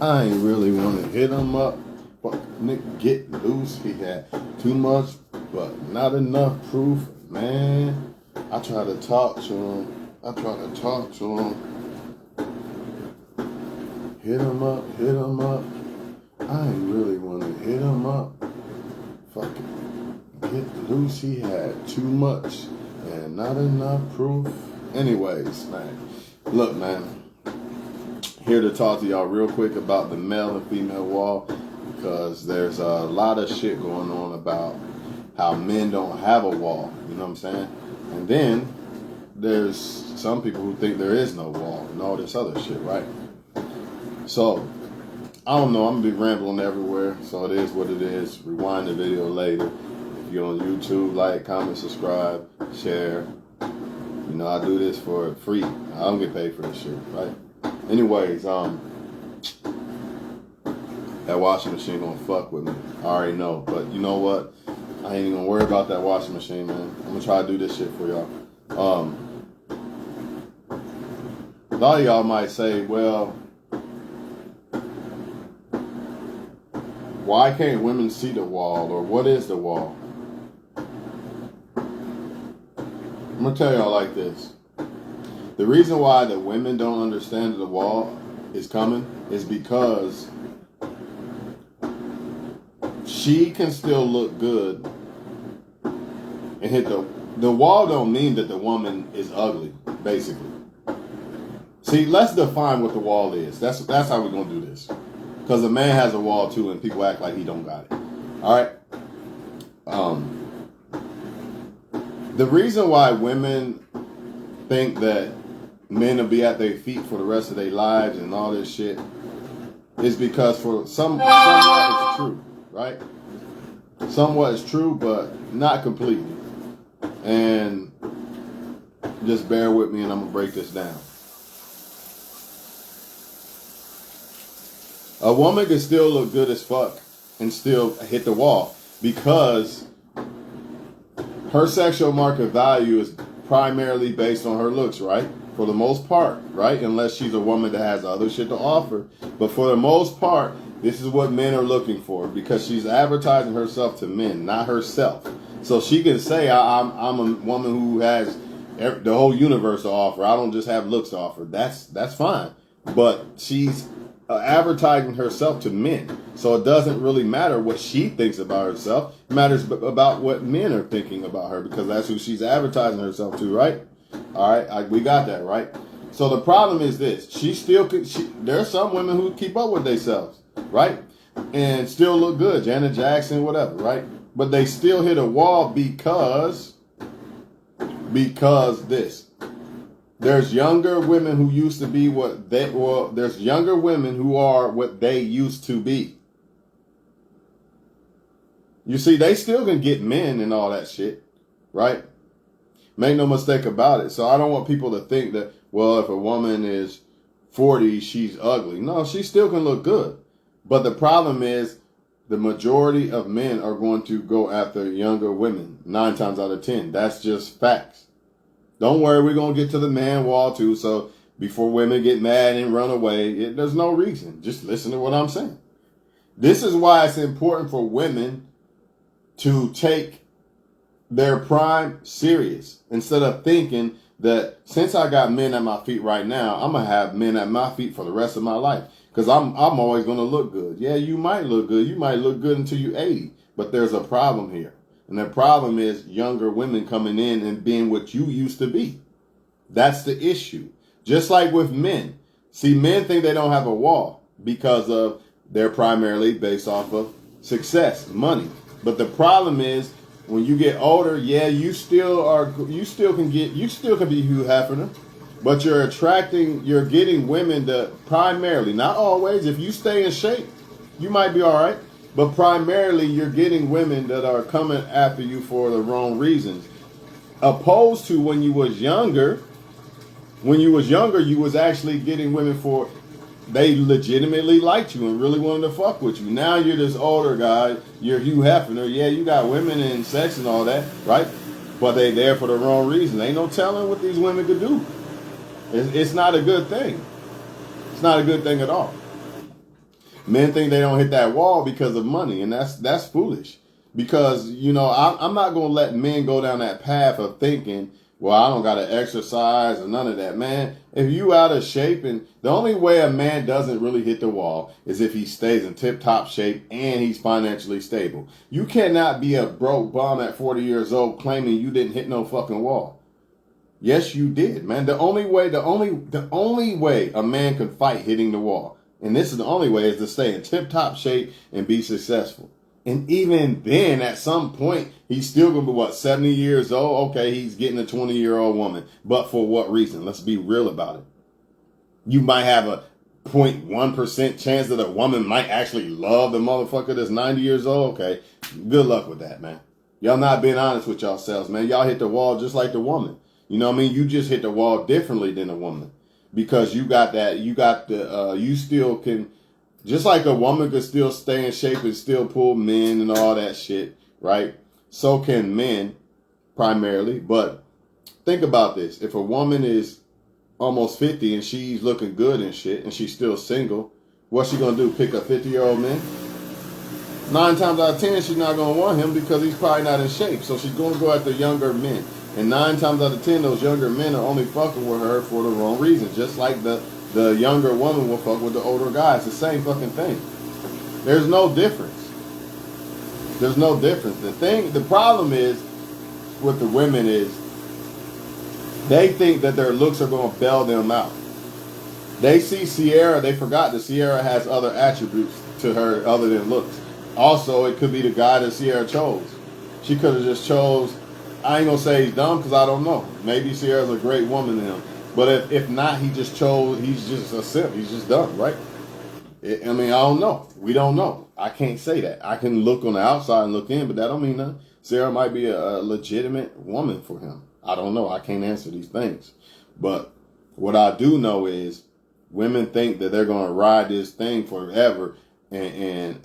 I ain't really want to hit him up. But nigga get loose. He had too much, but not enough proof. Man, I try to talk to him. Hit him up. I ain't really want to hit him up. Fucking get loose. He had too much and not enough proof. Anyways, man. Look, man. Here to talk to y'all real quick about the male and female wall, because there's a lot of shit going on about how men don't have a wall. You know what I'm saying? And then there's some people who think there is no wall and all this other shit, right? So, I don't know. I'm going to be rambling everywhere. So it is what it is. Rewind the video later. If you're on YouTube, like, comment, subscribe, share. You know, I do this for free. I don't get paid for this shit, right? Anyways, that washing machine gonna fuck with me. I already know. But you know what? I ain't even gonna worry about that washing machine, man. I'm gonna try to do this shit for y'all. A lot of y'all might say, well, why can't women see the wall? Or what is the wall? I'm gonna tell y'all like this. The reason why the women don't understand the wall is coming is because she can still look good and hit the wall. Don't mean that the woman is ugly, basically. See, let's define what the wall is. That's how we're gonna do this. Because a man has a wall too, and people act like he don't got it. All right. The reason why women think that men will be at their feet for the rest of their lives and all this shit is because for somewhat it's true, right? Somewhat is true, but not completely. And just bear with me and I'm going to break this down. A woman can still look good as fuck and still hit the wall because her sexual market value is primarily based on her looks, right? For the most part, right? Unless she's a woman that has other shit to offer. But for the most part, this is what men are looking for because she's advertising herself to men, not herself. So she can say, I'm a woman who has the whole universe to offer. I don't just have looks to offer. That's fine. But she's advertising herself to men. So it doesn't really matter what she thinks about herself. It matters about what men are thinking about her because that's who she's advertising herself to, right? All right, we got that, right? So the problem is this. There's some women who keep up with themselves, right? And still look good. Janet Jackson, whatever, right? But they still hit a wall because this. There's younger women who used to be there's younger women who are what they used to be. You see, they still can get men and all that shit, right? Make no mistake about it. So I don't want people to think that, well, if a woman is 40, she's ugly. No, she still can look good. But the problem is the majority of men are going to go after younger women 9 times out of 10. That's just facts. Don't worry, we're going to get to the man wall too. So before women get mad and run away, there's no reason. Just listen to what I'm saying. This is why it's important for women to take their prime serious instead of thinking that since I got men at my feet right now, I'm going to have men at my feet for the rest of my life because I'm always going to look good. Yeah, you might look good. You might look good until you're 80, but there's a problem here. And the problem is younger women coming in and being what you used to be. That's the issue. Just like with men. See, men think they don't have a wall because of they're primarily based off of success, money. But the problem is when you get older, yeah, you still can be Hugh Hefner, but you're getting women that primarily, not always, if you stay in shape, you might be all right. But primarily, you're getting women that are coming after you for the wrong reasons. Opposed to when you was younger, you was actually getting women for, they legitimately liked you and really wanted to fuck with you. Now you're this older guy, you're Hugh Hefner. Yeah, you got women and sex and all that, right? But they there for the wrong reason. Ain't no telling what these women could do. It's not a good thing. It's not a good thing at all. Men think they don't hit that wall because of money, and that's foolish. Because, you know, I'm not going to let men go down that path of thinking, well, I don't got to exercise or none of that. Man, if you out of shape, and the only way a man doesn't really hit the wall is if he stays in tip-top shape and he's financially stable. You cannot be a broke bum at 40 years old claiming you didn't hit no fucking wall. Yes, you did, man. The only way a man can fight hitting the wall, and this is the only way, is to stay in tip-top shape and be successful. And even then, at some point, he's still going to be, 70 years old? Okay, he's getting a 20-year-old woman. But for what reason? Let's be real about it. You might have a 0.1% chance that a woman might actually love the motherfucker that's 90 years old. Okay, good luck with that, man. Y'all not being honest with yourselves, man. Y'all hit the wall just like the woman. You know what I mean? You just hit the wall differently than a woman. Because you still can... Just like a woman could still stay in shape and still pull men and all that shit, right? So can men, primarily. But think about this. If a woman is almost 50 and she's looking good and shit, and she's still single, what's she going to do? Pick a 50-year-old man? 9 times out of 10, she's not going to want him because he's probably not in shape. So she's going to go after younger men. And 9 times out of 10, those younger men are only fucking with her for the wrong reason. Just like the younger woman will fuck with the older guy. It's the same fucking thing. There's no difference. There's no difference. The problem is with the women is they think that their looks are going to bail them out. They see Sierra, they forgot that Sierra has other attributes to her other than looks. Also, it could be the guy that Sierra chose. She could have just chose, I ain't going to say he's dumb because I don't know. Maybe Sierra's a great woman to him. But if not, he's just a simp. He's just dumb, right? I don't know. We don't know. I can't say that. I can look on the outside and look in, but that don't mean nothing. Sarah might be a legitimate woman for him. I don't know. I can't answer these things. But what I do know is women think that they're going to ride this thing forever, and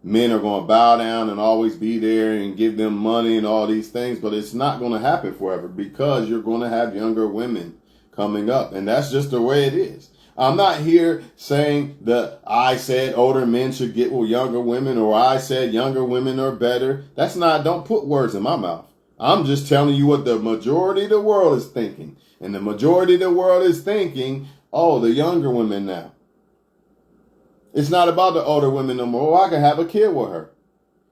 men are going to bow down and always be there and give them money and all these things. But it's not going to happen forever because you're going to have younger women coming up, and that's just the way it is. I'm not here saying that I said older men should get with younger women, or I said younger women are better. Don't put words in my mouth. I'm just telling you what the majority of the world is thinking. And the majority of the world is thinking, oh, the younger women now. It's not about the older women no more. Oh, I can have a kid with her.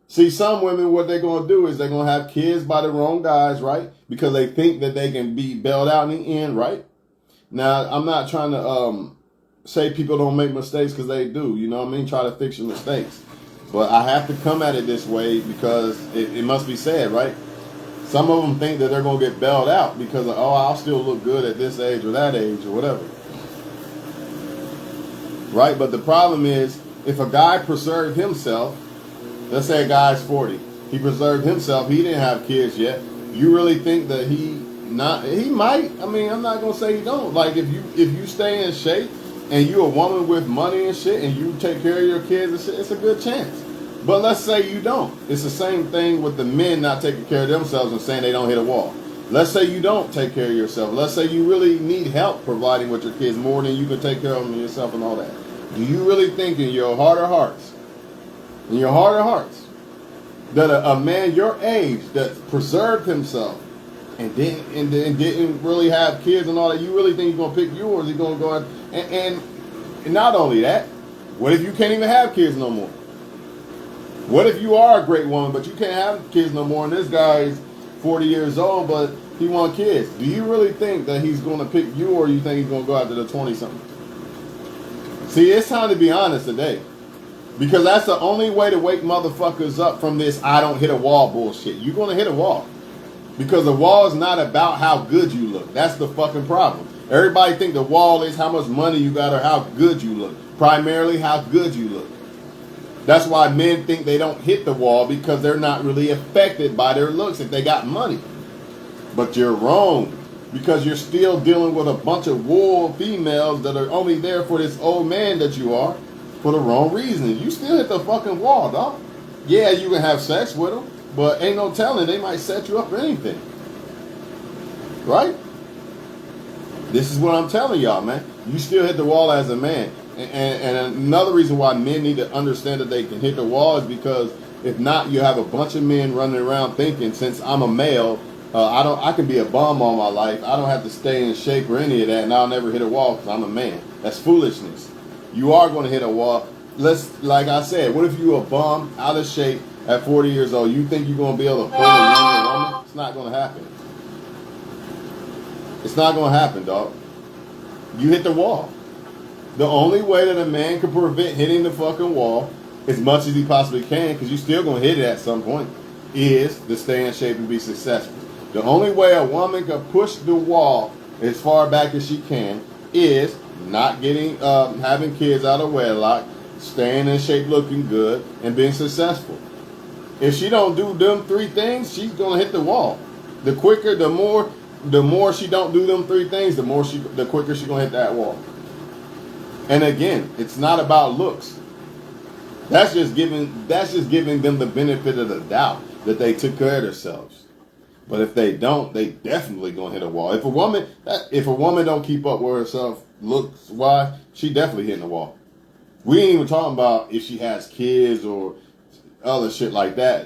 See, some women, what they're going to do is they're going to have kids by the wrong guys, right? Because they think that they can be bailed out in the end, right? Now, I'm not trying to say people don't make mistakes because they do. You know what I mean? Try to fix your mistakes. But I have to come at it this way because it must be said, right? Some of them think that they're going to get bailed out because of, I'll still look good at this age or that age or whatever. Right? But the problem is, if a guy preserved himself, let's say a guy's 40, he preserved himself, he didn't have kids yet, you really think that he might? I mean, I'm not gonna say he don't. Like if you stay in shape and you a woman with money and shit and you take care of your kids and shit, it's a good chance. But let's say you don't. It's the same thing with the men not taking care of themselves and saying they don't hit a wall. Let's say you don't take care of yourself. Let's say you really need help providing with your kids more than you can take care of them yourself and all that. Do you really think in your heart of hearts, that a man your age that preserved himself and didn't really have kids and all that, you really think he's gonna pick you, or is he gonna go out and not only that, what if you can't even have kids no more? What if you are a great woman but you can't have kids no more, and this guy is 40 years old but he wants kids? Do you really think that he's gonna pick you, or you think he's gonna go after the 20-something? See, it's time to be honest today. Because that's the only way to wake motherfuckers up from this I don't hit a wall bullshit. You're gonna hit a wall. Because the wall is not about how good you look. That's the fucking problem. Everybody think the wall is how much money you got or how good you look. Primarily how good you look. That's why men think they don't hit the wall, because they're not really affected by their looks if they got money. But you're wrong. Because you're still dealing with a bunch of wool females that are only there for this old man that you are for the wrong reasons. You still hit the fucking wall, dog. Yeah, you can have sex with them, but ain't no telling, they might set you up for anything. Right? This is what I'm telling y'all, man. You still hit the wall as a man. And another reason why men need to understand that they can hit the wall is because if not, you have a bunch of men running around thinking, since I'm a male, I can be a bum all my life. I don't have to stay in shape or any of that, and I'll never hit a wall because I'm a man. That's foolishness. You are going to hit a wall. Like I said, what if you're a bum, out of shape, at 40 years old? You think you're going to be able to pull a younger woman? It's not going to happen. It's not going to happen, dog. You hit the wall. The only way that a man can prevent hitting the fucking wall as much as he possibly can, because you're still going to hit it at some point, is to stay in shape and be successful. The only way a woman can push the wall as far back as she can is not getting, having kids out of wedlock, staying in shape, looking good, and being successful. If she don't do them three things, she's going to hit the wall. The quicker, the more she don't do them three things, the quicker she's going to hit that wall. And again, it's not about looks. That's just giving them the benefit of the doubt that they took care of themselves. But if they don't, they definitely gonna hit a wall. If a woman don't keep up with herself looks wise, she definitely hitting the wall. We ain't even talking about if she has kids or other shit like that,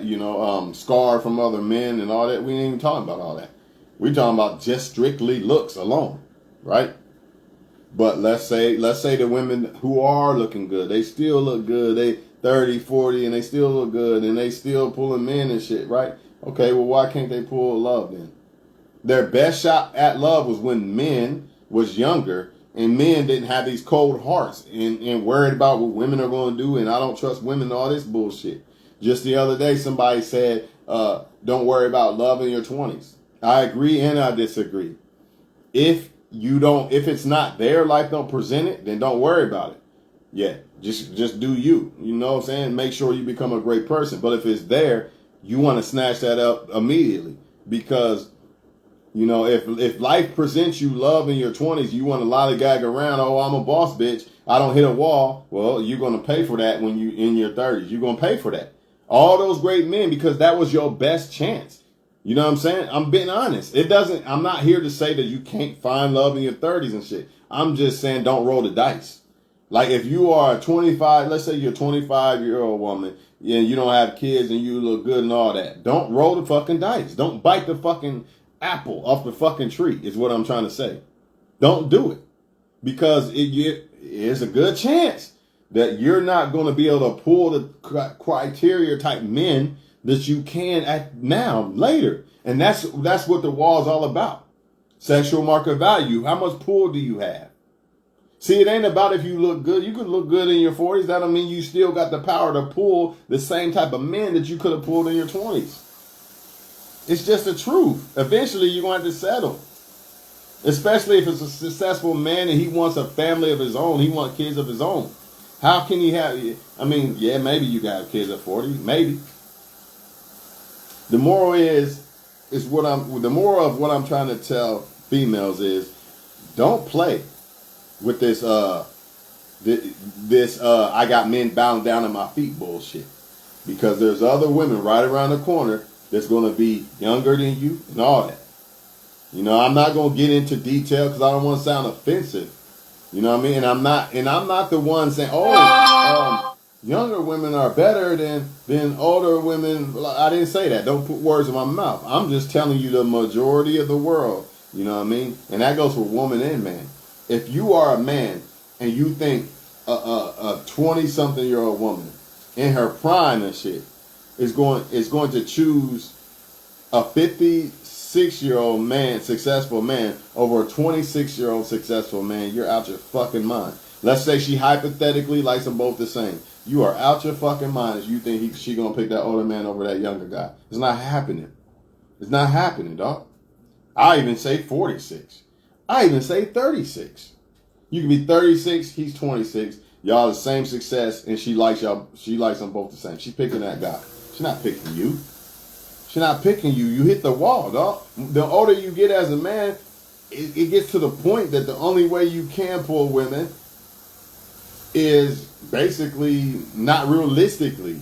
scarred from other men and all that. We ain't even talking about all that. We talking about just strictly looks alone, right? But let's say the women who are looking good, they still look good. They 30, 40, and they still look good, and they still pulling men and shit, right? Okay, well, why can't they pull love then? Their best shot at love was when men was younger, and men didn't have these cold hearts and worried about what women are going to do, and I don't trust women and all this bullshit. Just the other day, somebody said, don't worry about love in your 20s. I agree and I disagree. If it's not there, life don't present it, then don't worry about it. Yeah, just do you. You know what I'm saying? Make sure you become a great person. But if it's there, you want to snatch that up immediately. Because, if life presents you love in your 20s, you want to lollygag around, oh, I'm a boss bitch, I don't hit a wall. Well, you're going to pay for that when you in your 30s. You're going to pay for that. All those great men, because that was your best chance. You know what I'm saying? I'm being honest. I'm not here to say that you can't find love in your 30s and shit. I'm just saying don't roll the dice. Like if you are let's say you're a 25-year-old woman and you don't have kids and you look good and all that. Don't roll the fucking dice. Don't bite the fucking apple off the fucking tree is what I'm trying to say. Don't do it. Because it's a good chance that you're not going to be able to pull the criteria type men that you can at later. And that's what the wall is all about. Sexual market value. How much pull do you have? See, it ain't about if you look good. You could look good in your 40s. That don't mean you still got the power to pull the same type of men that you could have pulled in your 20s. It's just the truth. Eventually, you're going to have to settle. Especially if it's a successful man and he wants a family of his own. He wants kids of his own. How can he have... maybe you got kids at 40. Maybe. The moral the moral of what I'm trying to tell females is don't play with this I got men bound down at my feet bullshit. Because there's other women right around the corner that's going to be younger than you and all that. I'm not going to get into detail because I don't want to sound offensive. You know what I mean? And I'm not the one saying, younger women are better than older women. I didn't say that. Don't put words in my mouth. I'm just telling you the majority of the world. You know what I mean? And that goes for woman and man. If you are a man and you think a 20-something-year-old woman in her prime and shit is going to choose a 56-year-old man, successful man, over a 26-year-old successful man, you're out your fucking mind. Let's say she hypothetically likes them both the same. You are out your fucking mind if you think she gonna pick that older man over that younger guy. It's not happening. It's not happening, dog. I even say 46. I even say 36. You can be 36, he's 26. Y'all the same success, and she likes y'all. She likes them both the same. She's picking that guy. She's not picking you. She's not picking you. You hit the wall, dog. The older you get as a man, it gets to the point that the only way you can pull women is basically not realistically.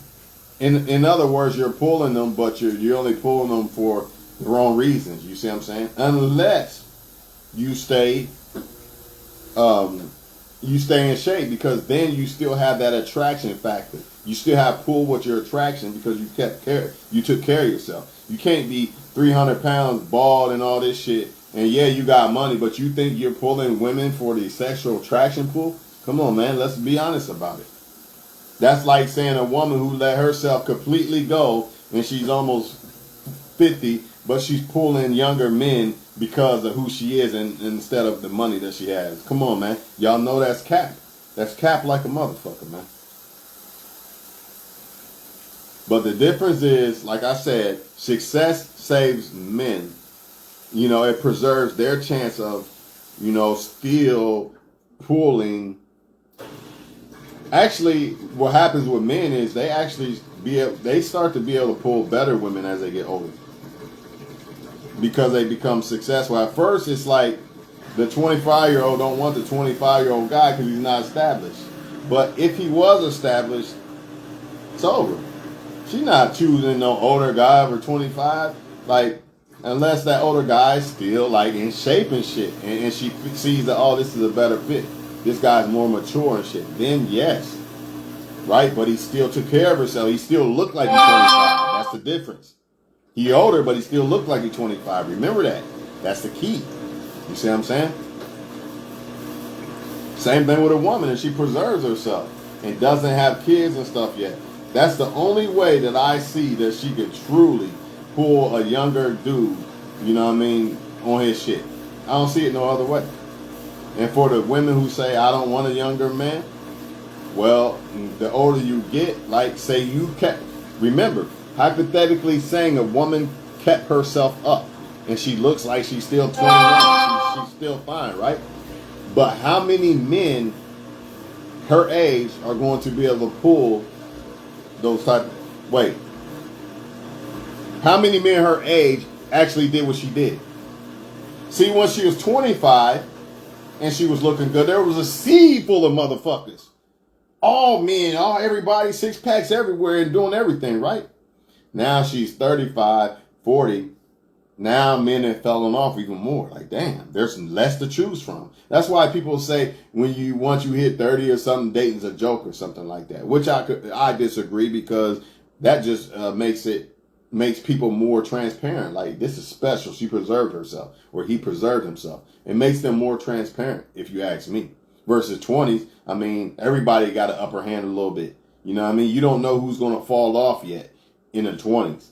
In other words, you're pulling them, but you're only pulling them for the wrong reasons. You see what I'm saying? Unless you stay, you stay in shape, because then you still have that attraction factor. You still have pull with your attraction because you took care of yourself. You can't be 300 pounds bald and all this shit, and yeah, you got money, but you think you're pulling women for the sexual attraction pull? Come on, man, let's be honest about it. That's like saying a woman who let herself completely go and she's almost 50, but she's pulling younger men because of who she is and instead of the money that she has. Come on, man. Y'all know that's cap. That's cap like a motherfucker, man. But the difference is, like I said, success saves men. You know, it preserves their chance of, you know, still pulling. Actually, what happens with men is they start to be able to pull better women as they get older, because they become successful. At first, it's like the 25-year-old don't want the 25-year-old guy because he's not established. But if he was established, it's over. She's not choosing no older guy over 25. Like, unless that older guy is still like in shape and shit, and she sees that, oh, this is a better fit. This guy's more mature and shit. Then yes, right? But he still took care of himself. He still looked like he's 25. That's the difference. He older, but he still looked like he's 25. Remember that. That's the key. You see what I'm saying? Same thing with a woman, and she preserves herself and doesn't have kids and stuff yet. That's the only way that I see that she could truly pull a younger dude, you know what I mean, on his shit. I don't see it no other way. And for the women who say, I don't want a younger man, well, the older you get, like say you kept, remember, hypothetically saying a woman kept herself up and she looks like she's still 21, she's still fine, right? But how many men her age are going to be able to pull those type of, wait, how many men her age actually did what she did? See, when she was 25 and she was looking good, there was a sea full of motherfuckers. All men, everybody, six packs everywhere and doing everything, right? Now she's 35, 40. Now men have fallen off even more. Like, damn, there's less to choose from. That's why people say once you hit 30 or something, dating's a joke or something like that. Which I disagree, because that just makes people more transparent. Like, this is special. She preserved herself, or he preserved himself. It makes them more transparent, if you ask me. Versus 20s, I mean, everybody got an upper hand a little bit. You know what I mean? You don't know who's going to fall off yet in the 20s.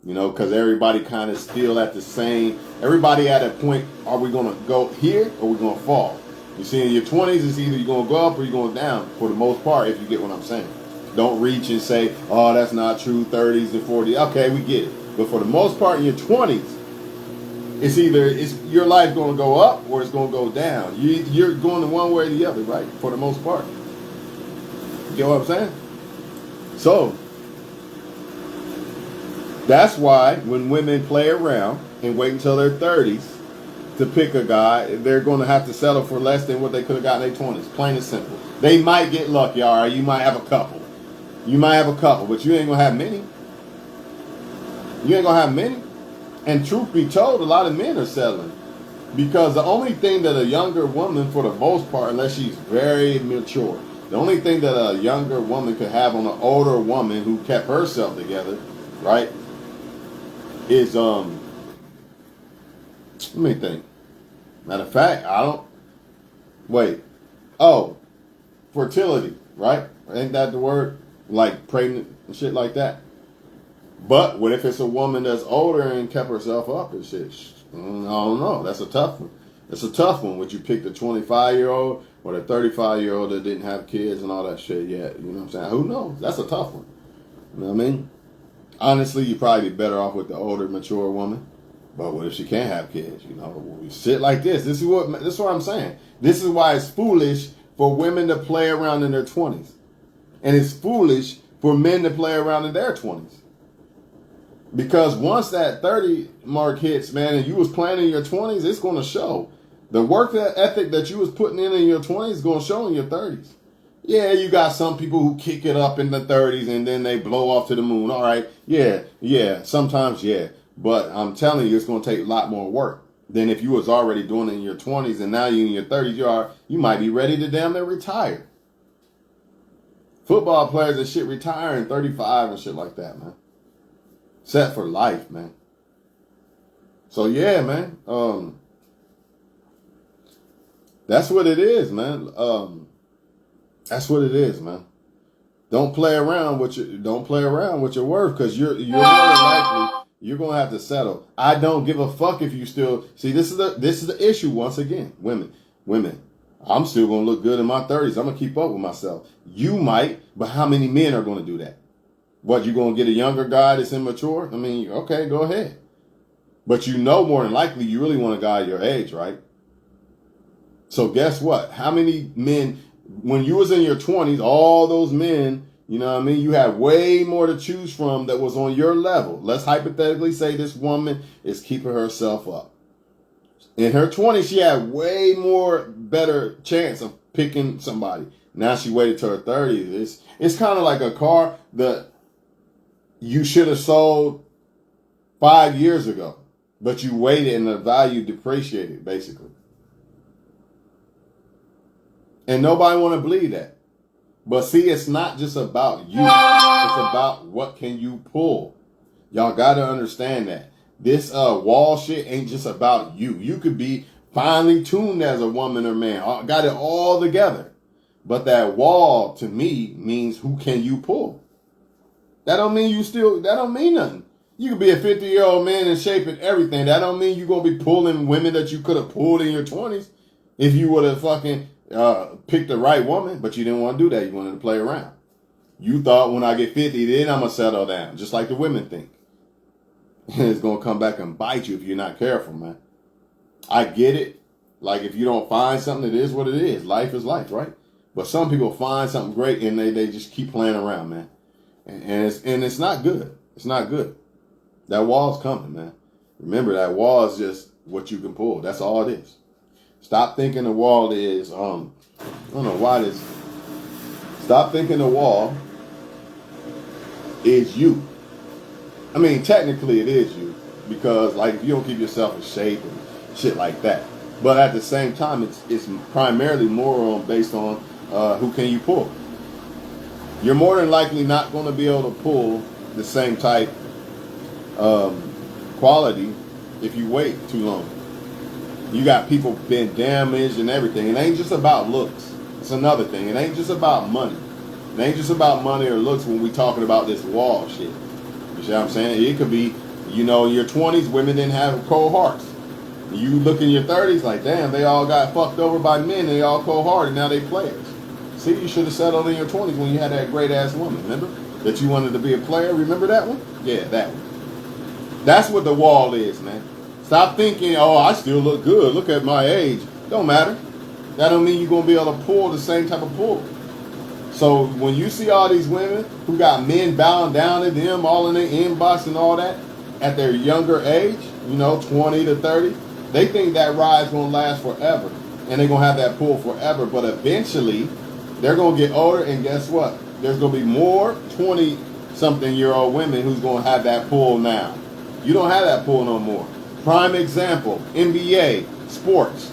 You know, because everybody kind of still at the same, everybody at a point, are we going to go here or are we going to fall? You see, in your 20s, it's either you're going to go up or you're going down, for the most part, if you get what I'm saying. Don't reach and say, oh, that's not true, 30s and 40s. Okay, we get it. But for the most part, in your 20s, it's either your life going to go up or it's going to go down. You're going one way or the other, right? For the most part. You get what I'm saying? So, that's why when women play around and wait until their 30s to pick a guy, they're going to have to settle for less than what they could have gotten in their 20s. Plain and simple. They might get lucky, all right? You might have a couple. But you ain't going to have many. You ain't going to have many. And truth be told, a lot of men are settling. Because the only thing that a younger woman, for the most part, unless she's very mature, the only thing that a younger woman could have on an older woman who kept herself together, right, is, let me think. Matter of fact, fertility, right? Ain't that the word? Like pregnant and shit like that. But what if it's a woman that's older and kept herself up and shit? I don't know. That's a tough one. It's a tough one. Would you pick the 25-year-old or the 35-year-old that didn't have kids and all that shit yet? You know what I'm saying? Who knows? That's a tough one. You know what I mean? Honestly, you'd probably be better off with the older, mature woman. But what if she can't have kids? You know, shit like this. This is what I'm saying. This is why it's foolish for women to play around in their 20s. And it's foolish for men to play around in their 20s. Because once that 30 mark hits, man, and you was playing in your 20s, it's going to show. The work ethic that you was putting in your 20s is going to show in your 30s. Yeah, you got some people who kick it up in the 30s and then they blow off to the moon. All right, yeah, sometimes, yeah. But I'm telling you, it's going to take a lot more work. than if you was already doing it in your 20s and now you're in your 30s. You might be ready to damn near retire. Football players and shit retiring 35 and shit like that, man. Set for life, man. So yeah, man. That's what it is, man. That's what it is, man. Don't play around with your worth, because you're more than likely you're gonna have to settle. I don't give a fuck if you still see. This is the issue once again. Women. I'm still gonna look good in my 30s. I'm gonna keep up with myself. You might, but how many men are gonna do that? What, you gonna get a younger guy that's immature? I mean, okay, go ahead. But you know more than likely you really want a guy your age, right? So guess what? How many men, when you was in your 20s, all those men, you know what I mean? You had way more to choose from that was on your level. Let's hypothetically say this woman is keeping herself up. In her 20s, she had way more better chance of picking somebody. Now she waited till her 30s. It's kind of like a car that you should have sold 5 years ago, but you waited and the value depreciated, basically. And nobody want to believe that. But see, it's not just about you. It's about what can you pull. Y'all got to understand that. This wall shit ain't just about you. You could be finely tuned as a woman or man. Got it all together. But that wall, to me, means who can you pull. That don't mean that don't mean nothing. You could be a 50-year-old man in shape and everything. That don't mean you're going to be pulling women that you could have pulled in your 20s if you would have fucking picked the right woman. But you didn't want to do that. You wanted to play around. You thought when I get 50, then I'm going to settle down. Just like the women think. And it's going to come back and bite you if you're not careful, man. I get it. Like, if you don't find something, it is what it is. Life is life, right? But some people find something great and they just keep playing around, man. And it's not good. It's not good. That wall's coming, man. Remember, that wall is just what you can pull. That's all it is. Stop thinking the wall is, I don't know why this. Stop thinking the wall is you. I mean, technically it is you, because like if you don't keep yourself in shape and shit like that. But at the same time, it's primarily more based on who can you pull. You're more than likely not going to be able to pull the same type quality if you wait too long. You got people been damaged and everything. It ain't just about looks. It's another thing. It ain't just about money. It ain't just about money or looks when we talking about this wall shit. You see what I'm saying? It could be, in your 20s, women didn't have cold hearts. You look in your 30s like, damn, they all got fucked over by men. And they all cold hearted. Now they players. See, you should have settled in your 20s when you had that great ass woman. Remember that you wanted to be a player? Remember that one? Yeah, that one. That's what the wall is, man. Stop thinking, oh, I still look good. Look at my age. Don't matter. That don't mean you're going to be able to pull the same type of pull. So when you see all these women who got men bowing down to them all in their inbox and all that at their younger age, 20 to 30, they think that ride's going to last forever. And they're going to have that pull forever. But eventually, they're going to get older, and guess what? There's going to be more 20-something-year-old women who's going to have that pull now. You don't have that pull no more. Prime example, NBA, sports.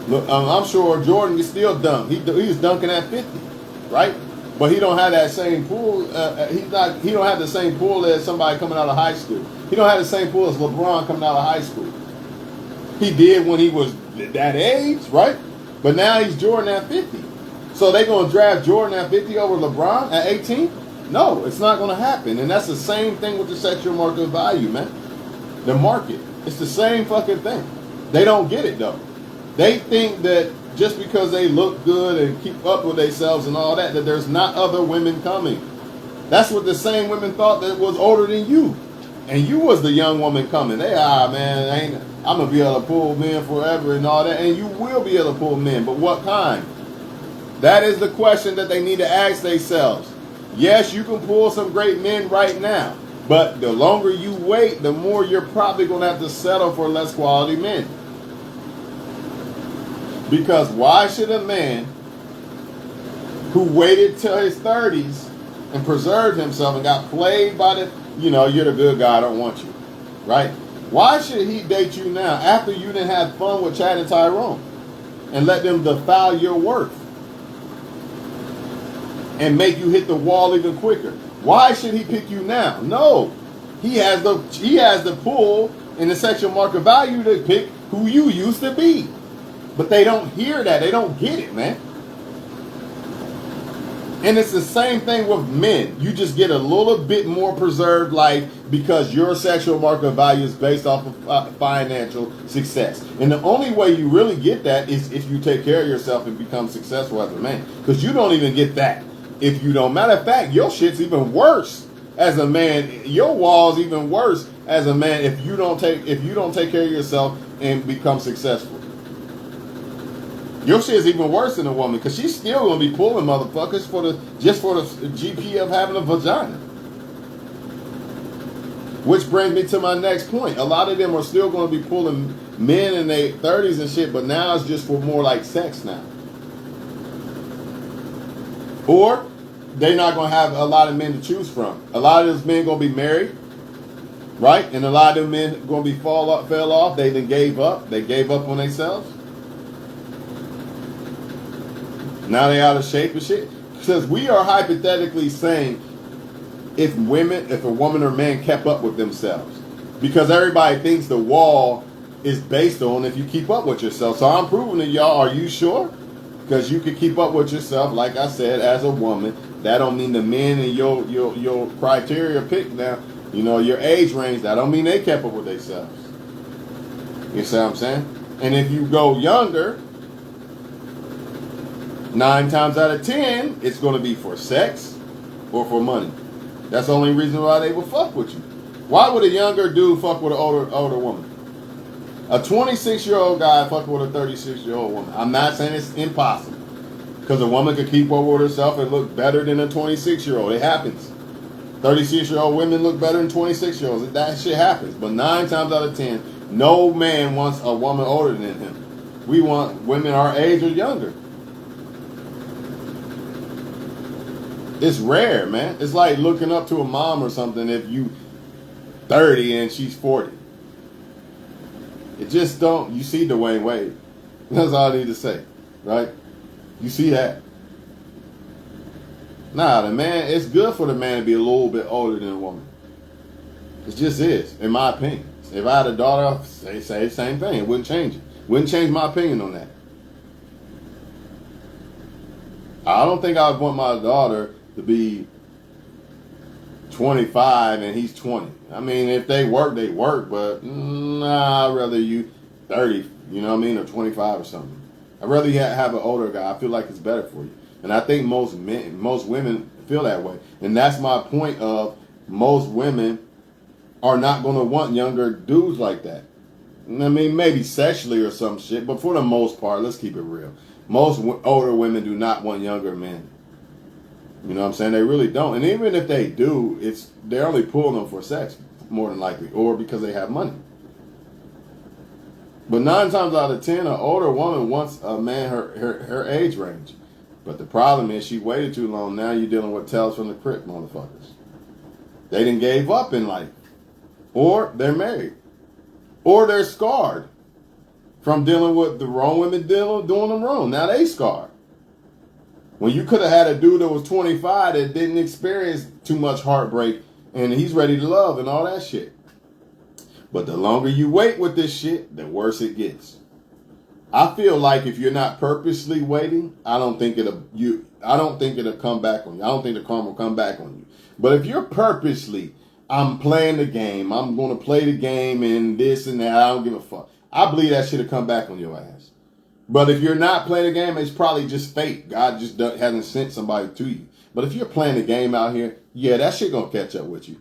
Look, I'm sure Jordan can still dunk. He was dunking at 50, right? But he don't have that same pull. He don't have the same pull as somebody coming out of high school. He don't have the same pull as LeBron coming out of high school. He did when he was that age, right? But now he's Jordan at 50. So they going to draft Jordan at 50 over LeBron at 18? No, it's not going to happen. And that's the same thing with the sexual market value, man. The market. It's the same fucking thing. They don't get it, though. They think that just because they look good and keep up with themselves and all that, that there's not other women coming. That's what the same women thought that was older than you. And you was the young woman coming. Man, I'm going to be able to pull men forever and all that. And you will be able to pull men. But what kind? That is the question that they need to ask themselves. Yes, you can pull some great men right now. But the longer you wait, the more you're probably going to have to settle for less quality men. Because why should a man who waited till his 30s and preserved himself and got played by you're the good guy, I don't want you, right? Why should he date you now after you didn't have fun with Chad and Tyrone and let them defile your worth and make you hit the wall even quicker? Why should he pick you now? No, he has the pull and the sexual market value to pick who you used to be. But they don't hear that. They don't get it, man. And it's the same thing with men. You just get a little bit more preserved life because your sexual market value is based off of financial success. And the only way you really get that is if you take care of yourself and become successful as a man. Because you don't even get that if you don't. Matter of fact, your shit's even worse as a man. Your wall's even worse as a man if you don't take care of yourself and become successful. Your shit is even worse than a woman because she's still gonna be pulling motherfuckers for the GP of having a vagina. Which brings me to my next point. A lot of them are still gonna be pulling men in their 30s and shit, but now it's just for more like sex now. Or they're not gonna have a lot of men to choose from. A lot of those men gonna be married, right? And a lot of them men gonna be fell off. They then gave up. They gave up on themselves. Now they out of shape and shit. Because we are hypothetically saying if a woman or man kept up with themselves. Because everybody thinks the wall is based on if you keep up with yourself. So I'm proving to y'all, are you sure? Because you can keep up with yourself, like I said, as a woman. That don't mean the men in your criteria pick now, your age range, that don't mean they kept up with themselves. You see what I'm saying? And if you go younger, 9 times out of 10, it's going to be for sex or for money. That's the only reason why they will fuck with you. Why would a younger dude fuck with an older woman? A 26-year-old guy fuck with a 36-year-old woman. I'm not saying it's impossible. Because a woman could keep up with herself and look better than a 26-year-old. It happens. 36-year-old women look better than 26-year-olds. That shit happens. But 9 times out of 10, no man wants a woman older than him. We want women our age or younger. It's rare, man. It's like looking up to a mom or something if you 30 and she's 40. It just don't. You see Dwayne Wade. That's all I need to say, right? You see that. Nah, the man, it's good for the man to be a little bit older than a woman. It just is, in my opinion. If I had a daughter, I'd say the same thing. It wouldn't change it. Wouldn't change my opinion on that. I don't think I would want my daughter to be 25 and he's 20. I mean, if they work, they work, but nah, I'd rather you 30, or 25 or something. I'd rather you have an older guy. I feel like it's better for you. And I think most women feel that way. And that's my point of most women are not going to want younger dudes like that. I mean, maybe sexually or some shit, but for the most part, let's keep it real. Most older women do not want younger men. You know what I'm saying? They really don't. And even if they do, they're only pulling them for sex, more than likely, or because they have money. But 9 times out of 10, an older woman wants a man her age range. But the problem is she waited too long. Now you're dealing with Tales from the Crypt motherfuckers. They done gave up in life. Or they're married. Or they're scarred from dealing with the wrong women doing them wrong. Now they scarred. When you could have had a dude that was 25 that didn't experience too much heartbreak and he's ready to love and all that shit. But the longer you wait with this shit, the worse it gets. I feel like if you're not purposely waiting, I don't think it'll come back on you. I don't think the karma will come back on you. But if you're purposely, I'm playing the game, I'm going to play the game and this and that, I don't give a fuck. I believe that shit will come back on your ass. But if you're not playing the game, it's probably just fate. God just hasn't sent somebody to you. But if you're playing the game out here, yeah, that shit going to catch up with you.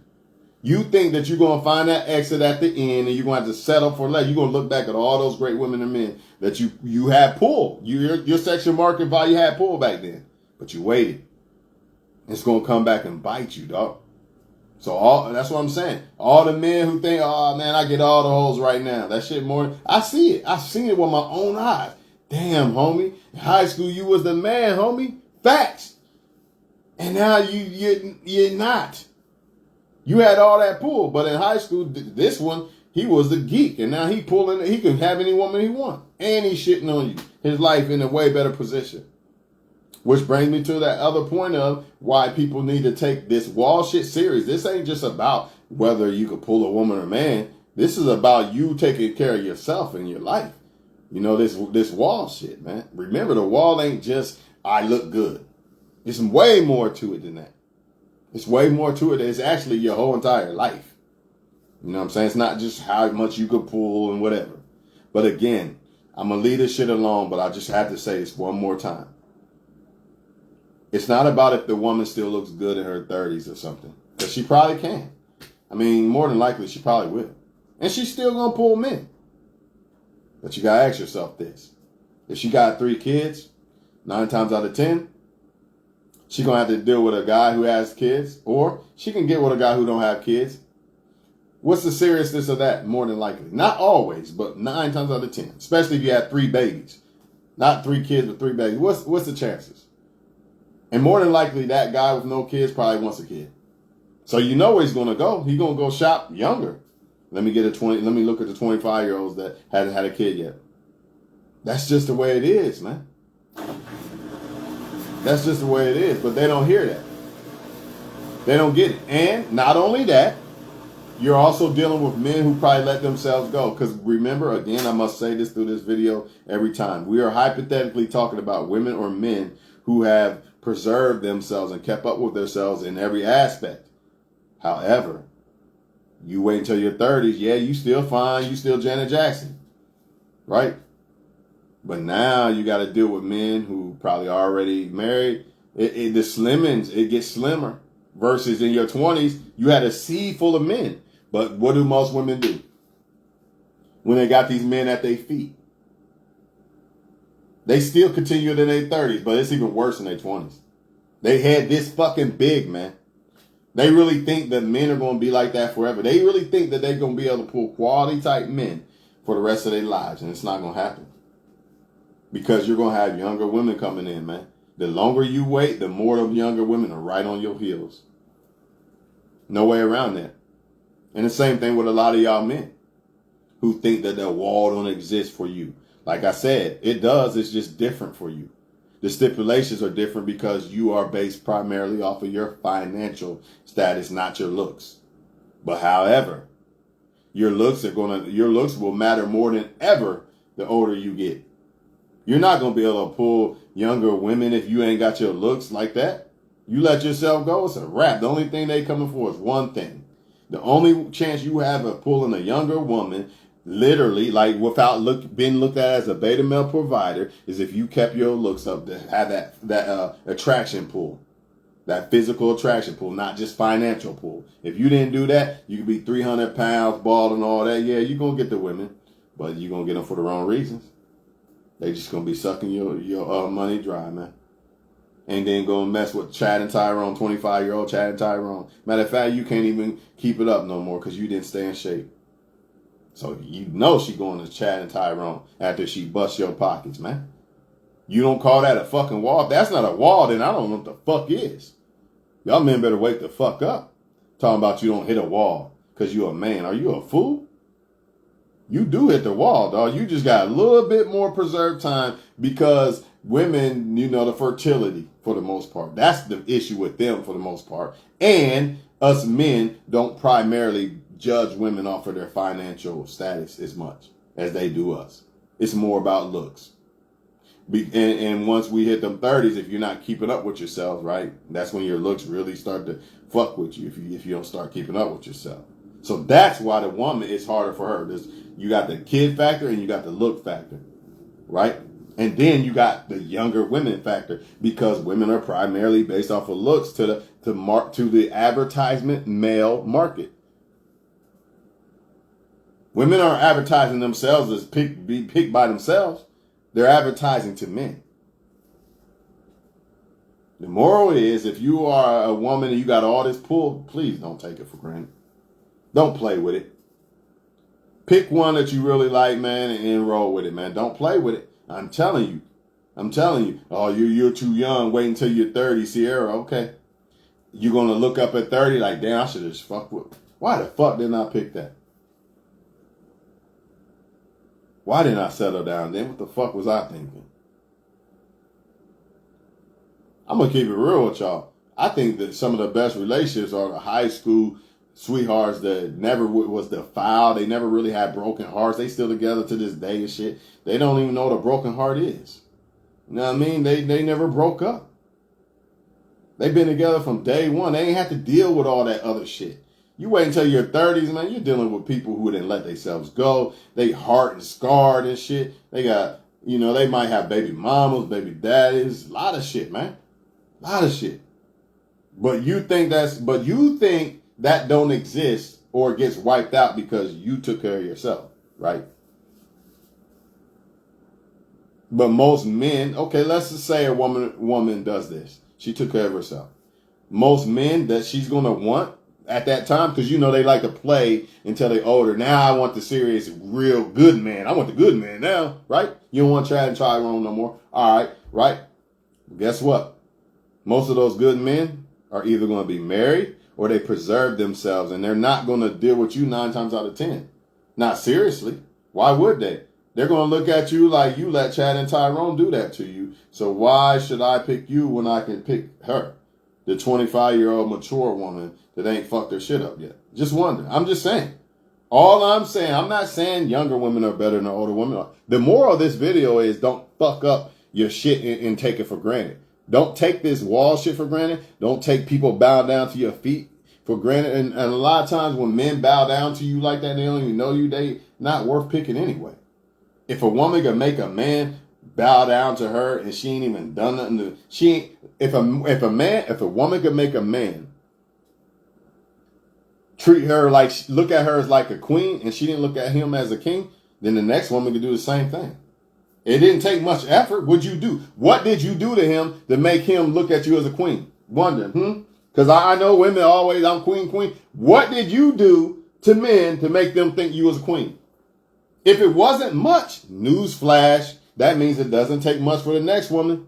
You think that you're going to find that exit at the end and you're going to have to settle for less. You're going to look back at all those great women and men that you had pulled. Your sexual market value had pulled back then. But you waited. It's going to come back and bite you, dog. So that's what I'm saying. All the men who think, oh, man, I get all the hoes right now. That shit more. I see it. I've seen it with my own eyes. Damn, homie. In high school, you was the man, homie. Facts. And now you're not. You had all that pull, but in high school, this one, He was the geek, and now he can have any woman he wants, and he's shitting on you. His life in a way better position. Which brings me to that other point of why people need to take this wall shit serious. This ain't just about whether you can pull a woman or man. This is about you taking care of yourself in your life. You know, this wall shit, man. Remember, the wall ain't just, I look good. There's way more to it than that. It's way more to it. It's actually your whole entire life. You know what I'm saying? It's not just how much you could pull and whatever. But again, I'm going to leave this shit alone, but I just have to say this one more time. It's not about if the woman still looks good in her 30s or something. Because she probably can. I mean, more than likely, she probably will. And she's still going to pull men. But you got to ask yourself this. If she got 3 kids, 9 times out of 10, she going to have to deal with a guy who has kids. Or she can get with a guy who don't have kids. What's the seriousness of that? More than likely. Not always, but 9 times out of 10. Especially if you had 3 babies. Not 3 kids, but 3 babies. What's the chances? And more than likely, that guy with no kids probably wants a kid. So you know where he's going to go. He's going to go shop younger. Let me look at the 25-year-olds that hadn't had a kid yet. That's just the way it is, man. That's just the way it is. But they don't hear that. They don't get it. And not only that, you're also dealing with men who probably let themselves go. Because remember, again, I must say this through this video every time. We are hypothetically talking about women or men who have preserved themselves and kept up with themselves in every aspect. However, you wait until your 30s, yeah, you still fine, you still Janet Jackson, right? But now you got to deal with men who probably already married. The slimmings, it gets slimmer. Versus in your 20s, you had a sea full of men. But what do most women do when they got these men at their feet? They still continue in their 30s, but it's even worse in their 20s. They had this fucking big, man. They really think that men are going to be like that forever. They really think that they're going to be able to pull quality type men for the rest of their lives, and it's not going to happen. Because you're going to have younger women coming in, man. The longer you wait, the more of younger women are right on your heels. No way around that. And the same thing with a lot of y'all men who think that the wall don't exist for you. Like I said, it does. It's just different for you. The stipulations are different because you are based primarily off of your financial status, not your looks. But however, your looks will matter more than ever the older you get. You're not going to be able to pull younger women if you ain't got your looks like that. You let yourself go, it's a wrap. The only thing they coming for is one thing. The only chance you have of pulling a younger woman, literally, like without being looked at as a beta male provider, is if you kept your looks up to have that attraction pull. That physical attraction pull, not just financial pull. If you didn't do that, you could be 300 pounds, bald and all that. Yeah, you're going to get the women, but you're going to get them for the wrong reasons. They just going to be sucking your money dry, man. And then go and mess with Chad and Tyrone, 25-year-old Chad and Tyrone. Matter of fact, you can't even keep it up no more because you didn't stay in shape. So you know she going to Chad and Tyrone after she busts your pockets, man. You don't call that a fucking wall? If that's not a wall, then I don't know what the fuck is. Y'all men better wake the fuck up. Talking about you don't hit a wall because you a man. Are you a fool? You do hit the wall, dog. You just got a little bit more preserved time because women, you know, the fertility for the most part. That's the issue with them for the most part. And us men don't primarily judge women off of their financial status as much as they do us. It's more about looks. And once we hit them 30s, if you're not keeping up with yourself, right, that's when your looks really start to fuck with you if you don't start keeping up with yourself. So that's why the woman, it's harder for her. You got the kid factor and you got the look factor, right? And then you got the younger women factor because women are primarily based off of looks to the advertisement male market. Women aren't advertising themselves as be picked by themselves. They're advertising to men. The moral is, if you are a woman and you got all this pull, please don't take it for granted. Don't play with it. Pick one that you really like, man, and enroll with it, man. Don't play with it. I'm telling you. Oh, you're too young. Wait until you're 30, Sierra. Okay. You're going to look up at 30 like, damn, I should have just fucked with. Why the fuck didn't I pick that? Why didn't I settle down then? What the fuck was I thinking? I'm going to keep it real with y'all. I think that some of the best relationships are the high school sweethearts that never was defiled. They never really had broken hearts. They still together to this day and shit. They don't even know what a broken heart is. You know what I mean? They never broke up. They've been together from day one. They ain't have to deal with all that other shit. You wait until your 30s, man. You're dealing with people who didn't let themselves go. They heart and scarred and shit. They got, they might have baby mamas, baby daddies, a lot of shit, man. A lot of shit. But you think that don't exist or gets wiped out because you took care of yourself, right? But most men, okay, let's just say a woman does this. She took care of herself. Most men that she's going to want at that time, because they like to play until they're older. Now I want the serious, real good man. I want the good man now, right? You don't want Chad and Tyrone no more. All right, right? Guess what? Most of those good men are either going to be married or they preserve themselves, and they're not going to deal with you 9 times out of 10. Not seriously. Why would they? They're going to look at you like you let Chad and Tyrone do that to you. So why should I pick you when I can pick her? The 25-year-old mature woman that ain't fucked her shit up yet. Just wonder. I'm just saying. All I'm saying, I'm not saying younger women are better than older women. The moral of this video is don't fuck up your shit and take it for granted. Don't take this wall shit for granted. Don't take people bow down to your feet for granted. And a lot of times when men bow down to you like that, they don't even know you. They not worth picking anyway. If a woman could make a man bow down to her and she ain't even done nothing, if a woman could make a man treat her look at her as like a queen and she didn't look at him as a king, then the next woman could do the same thing. It didn't take much effort. What did you do to him to make him look at you as a queen? Wonder, Because I know women always, I'm queen. What did you do to men to make them think you was a queen? If it wasn't much, newsflash, that means it doesn't take much for the next woman.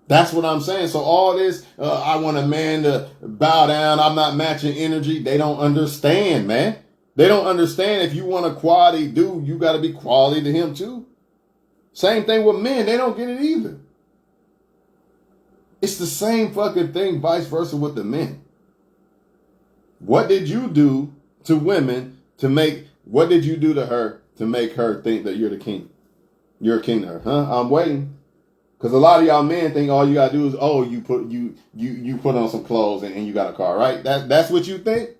That's what I'm saying. So all this, I want a man to bow down, I'm not matching energy. They don't understand, man. They don't understand if you want a quality dude, you got to be quality to him too. Same thing with men. They don't get it either. It's the same fucking thing, vice versa with the men. What did you do to women what did you do to her to make her think that you're the king? You're a king to her, huh? I'm waiting. Because a lot of y'all men think all you gotta do is, you put on some clothes and you got a car, right? That's what you think?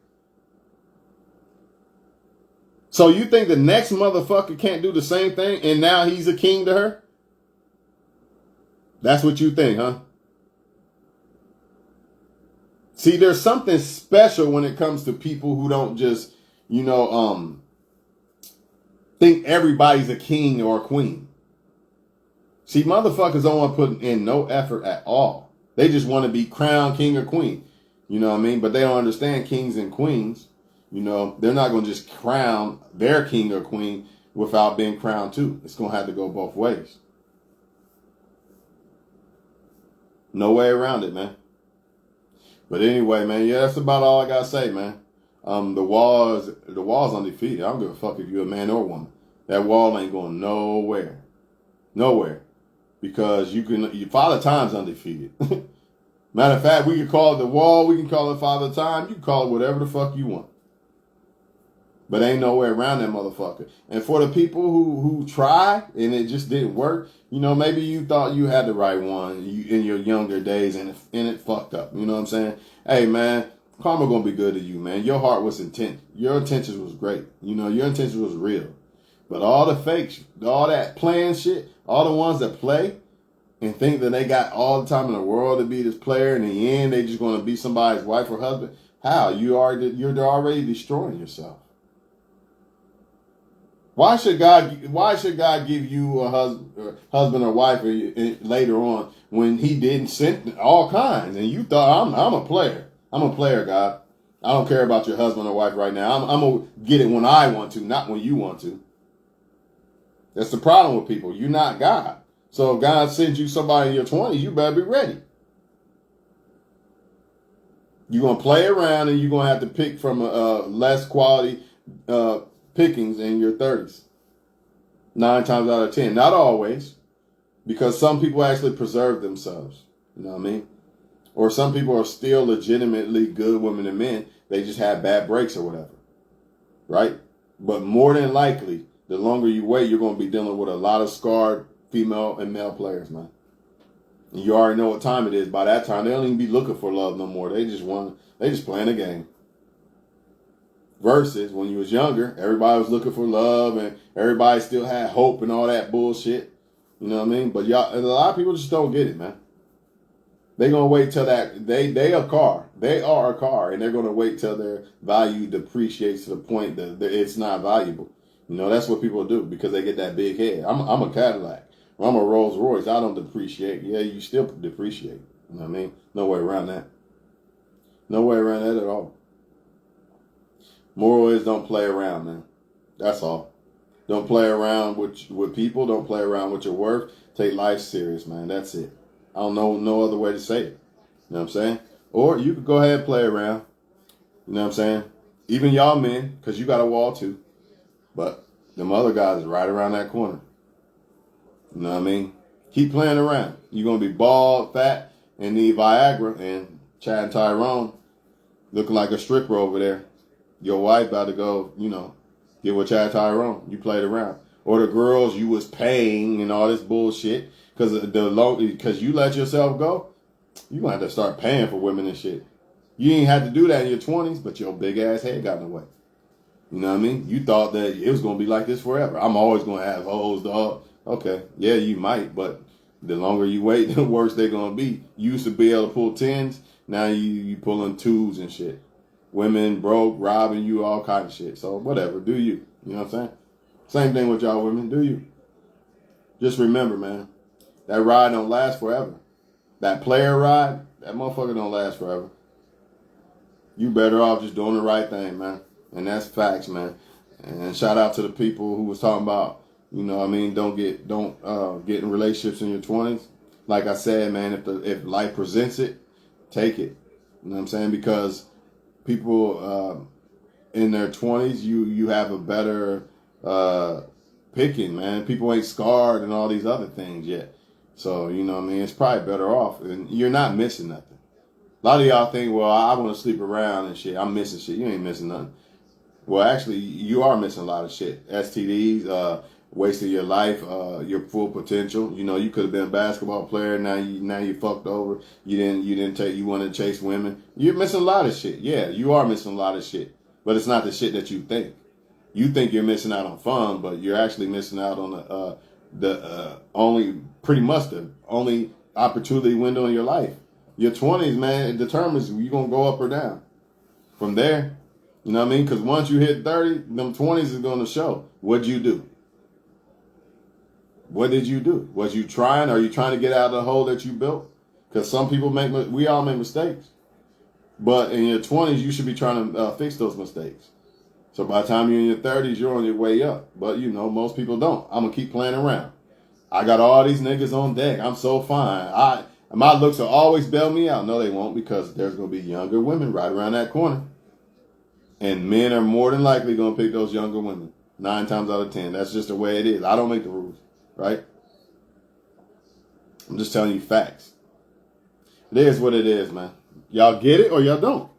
So you think the next motherfucker can't do the same thing and now he's a king to her? That's what you think, huh? See, there's something special when it comes to people who don't just, think everybody's a king or a queen. See, motherfuckers don't want to put in no effort at all. They just want to be crowned king or queen. You know what I mean? But they don't understand kings and queens. They're not going to just crown their king or queen without being crowned too. It's going to have to go both ways. No way around it, man. But anyway, man, yeah, that's about all I got to say, man. The wall's undefeated. I don't give a fuck if you're a man or a woman. That wall ain't going nowhere. Nowhere. Because Father Time's undefeated. Matter of fact, we can call it the wall, we can call it Father Time, you can call it whatever the fuck you want. But ain't no way around that motherfucker. And for the people who try and it just didn't work, maybe you thought you had the right one in your younger days and it fucked up. You know what I'm saying? Hey, man, karma gonna be good to you, man. Your heart was intent. Your intentions was great. Your intentions was real. But all the fakes, all that playing shit, all the ones that play and think that they got all the time in the world to be this player, and in the end they just gonna be somebody's wife or husband. How? You're already destroying yourself. Why should God give you a husband or wife later on when He didn't send all kinds and you thought I'm a player. I'm a player, God. I don't care about your husband or wife right now. I'm gonna get it when I want to, not when you want to. That's the problem with people. You're not God. So if God sends you somebody in your 20s, you better be ready. You're gonna play around and you're gonna have to pick from less quality pickings in your 30s. 9 times out of 10. Not always, because some people actually preserve themselves. You know what I mean? Or some people are still legitimately good women and men. They just have bad breaks or whatever. Right? But more than likely, the longer you wait, you're going to be dealing with a lot of scarred female and male players, man. And you already know what time it is. By that time, they don't even be looking for love no more. They just playing a game. Versus when you was younger, everybody was looking for love and everybody still had hope and all that bullshit. You know what I mean? But y'all, a lot of people just don't get it, man. They're gonna wait till that they are a car, and they're gonna wait till their value depreciates to the point that it's not valuable. You know, that's what people do because they get that big head. I'm a Cadillac. Or I'm a Rolls Royce. I don't depreciate. Yeah, you still depreciate. You know what I mean? No way around that. No way around that at all. Moral is don't play around, man. That's all. Don't play around with people. Don't play around with your work. Take life serious, man. That's it. I don't know no other way to say it. You know what I'm saying? Or you could go ahead and play around. You know what I'm saying? Even y'all men, because you got a wall too. But them other guys is right around that corner. You know what I mean? Keep playing around. You're going to be bald, fat, and need Viagra. And Chad and Tyrone looking like a stripper over there. Your wife about to go, get with Chad Tyrone. You played around. Or the girls you was paying and all this bullshit. Because you let yourself go, you going to have to start paying for women and shit. You ain't had to do that in your 20s, but your big ass head got in the way. You know what I mean? You thought that it was going to be like this forever. I'm always going to have hoes, dog. Okay, yeah, you might, but the longer you wait, the worse they're going to be. You used to be able to pull 10s. Now you pulling 2s and shit. Women broke, robbing you, all kind of shit. So whatever, do you. You know what I'm saying? Same thing with y'all women, do you. Just remember, man, that ride don't last forever. That player ride, that motherfucker don't last forever. You better off just doing the right thing, man. And that's facts, man. And shout out to the people who was talking about, don't get in relationships in your 20s. Like I said, man, if life presents it, take it. You know what I'm saying? Because people in their 20s, you have a better picking, man. People ain't scarred and all these other things yet. So, it's probably better off. And you're not missing nothing. A lot of y'all think, well, I want to sleep around and shit. I'm missing shit. You ain't missing nothing. Well, actually, you are missing a lot of shit. STDs, wasting your life, your full potential. You could have been a basketball player. Now you fucked over. You want to chase women. You're missing a lot of shit. Yeah, you are missing a lot of shit. But it's not the shit that you think. You think you're missing out on fun, but you're actually missing out on the only opportunity window in your life. Your 20s, man, it determines you're going to go up or down. From there, you know what I mean? Because once you hit 30, them 20s is going to show. What'd you do? What did you do? Was you trying? Are you trying to get out of the hole that you built? Because some people we all make mistakes. But in your 20s, you should be trying to fix those mistakes. So by the time you're in your 30s, you're on your way up. But, most people don't. I'm going to keep playing around. I got all these niggas on deck. I'm so fine. My looks will always bail me out. No, they won't, because there's going to be younger women right around that corner. And men are more than likely going to pick those younger women. 9 times out of 10. That's just the way it is. I don't make the rules, right? I'm just telling you facts. It is what it is, man. Y'all get it or y'all don't.